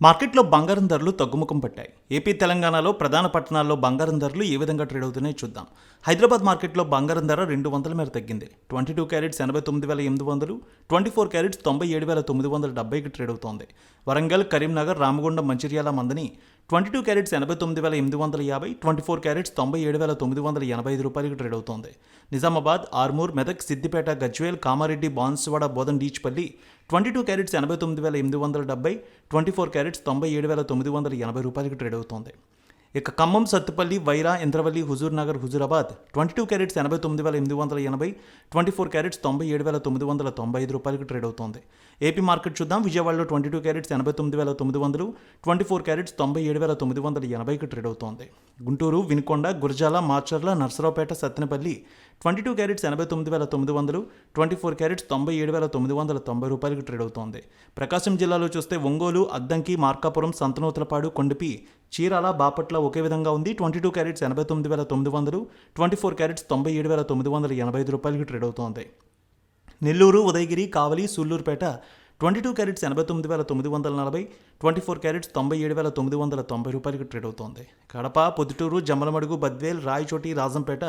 మార్కెట్లో బంగారం ధరలు తగ్గుముఖం పట్టాయి. ఏపీ, తెలంగాణలో ప్రధాన పట్టణాల్లో బంగారం ధరలు ఏ విధంగా ట్రేడ్ అవుతున్నాయో చూద్దాం. హైదరాబాద్ మార్కెట్లో బంగారం ధర 200 మేర తగ్గింది. 22 క్యారెట్స్ 89,800, 24 క్యారెట్స్ 97,970కి ట్రేడ్ అవుతోంది. వరంగల్, కరీంనగర్, రామగుండం, మంచిర్యాల, మందని 22 క్యారెట్స్ 89,850, 24 క్యారెట్స్ 97,985 రూపాయలకి ట్రేడ్ అవుతోంది. నిజామాబాద్, ఆర్మూర్, మెదక్, సిద్దిపేట, గజ్వేల్, కామారెడ్డి, బాన్సువాడ, బోధన్, డీచ్పల్లి 22 క్యారెట్స్ 89,870, 24 క్యారెట్స్ 97,980 రూపాయలకి ట్రేడ్ అవుతోంది. ఇక ఖమ్మం, సత్తుపల్లి, వైరా, ఇంద్రవల్లి, హుజూర్ నగర్, హుజూరాబాద్ 22 క్యారెట్స్ 89,880, 24 క్యారెట్స్ 97,995 రూపాయలకి ట్రేడ్ అవుతోంది. ఏపీ మార్కెట్ చూద్దాం. విజయవాడలో 22 క్యారెట్స్ 89,900, 24 క్యారెట్స్ 97,980కి ట్రేడ్ అవుతోంది. గుంటూరు, వినుకొండ, గురజాల, మాచర్ల, నర్సరావుపేట, సత్తెనపల్లి 22 క్యారెట్స్ 89,900, 24 క్యారెట్స్ 97,990 రూపాయలకి ట్రేడ్ అవుతోంది. ప్రకాశం జిల్లాలో చూస్తే ఒంగోలు, అద్దంకి, మార్కాపురం, సంతనూతలపాడు, కొండపి, చీరాల, బాపట్ల ఒకే విధంగా ఉంది. 22 క్యారెట్స్ 89,900, 24 క్యారెట్స్ 97,985 రూపాయలకి ట్రేడ్ అవుతోంది. నెల్లూరు, ఉదయగిరి, కావలి, సూళ్లూరుపేట 22 క్యారెట్స్ 89,940, 24 క్యారెట్స్ 97,990 రూపాయలకి ట్రేడ్ అవుతోంది. కడప, పొద్దుటూరు, జమ్మలమడుగు, బద్వేల్, రాయచోటి, రాజంపేట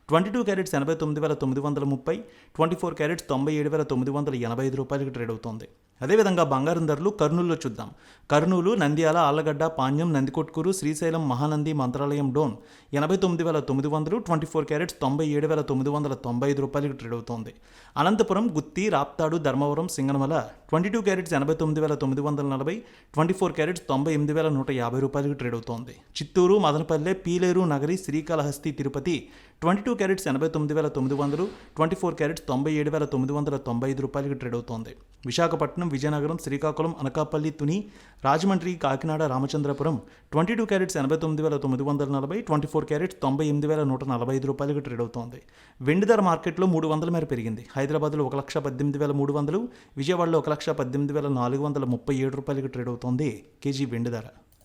22 క్యారెట్స్ 89,930, 24 క్యారెట్స్ 97,985 రూపాయలకి ట్రేడ్ అవుతోంది. అదేవిధంగా బంగారం ధరలు కర్నూలులో చూద్దాం. కర్నూలు, నంద్యాల, ఆళ్లగడ్డ, పాణ్యం, నందికొట్కూరు, శ్రీశైలం, మహానంది, మంత్రాలయం, డోన్ 89,900, 24 క్యారెట్స్ 97,995 రూపాయలకి ట్రేడ్ అవుతోంది. అనంతపురం, గుత్తి, రాప్తాడు, ధర్మవరం, సింగనమల 22 క్యారెట్స్ 89,940, 24 క్యారెట్స్ 98,150 రూపాయలకి ట్రేడ్ అవుతోంది. చిత్తూరు, మదనపల్లె, పీలేరు, నగరి, శ్రీకాళహస్తి, తిరుపతి 22 క్యారెట్స్ 89,900, 24 క్యారెట్స్ 97,995 రూపాయలకి ట్రేడ్ అవుతోంది. విశాఖపట్నం, విజయనగరం, శ్రీకాకుళం, అనకాపల్లి, తుని, రాజమండ్రి, కాకినాడ, రామచంద్రపురం 22 క్యారెట్స్ 89,940, 24 క్యారెట్స్ 98,145 రూపాయలకి ట్రేడ్ అవుతోంది. వెండి ధర మార్కెట్లో 300 మేర పెరిగింది. హైదరాబాద్లో 1,18,300, విజయవాడలో 1,18,437 రూపాయలకి ట్రేడ్ అవుతోంది కేజీ వెండి ధర.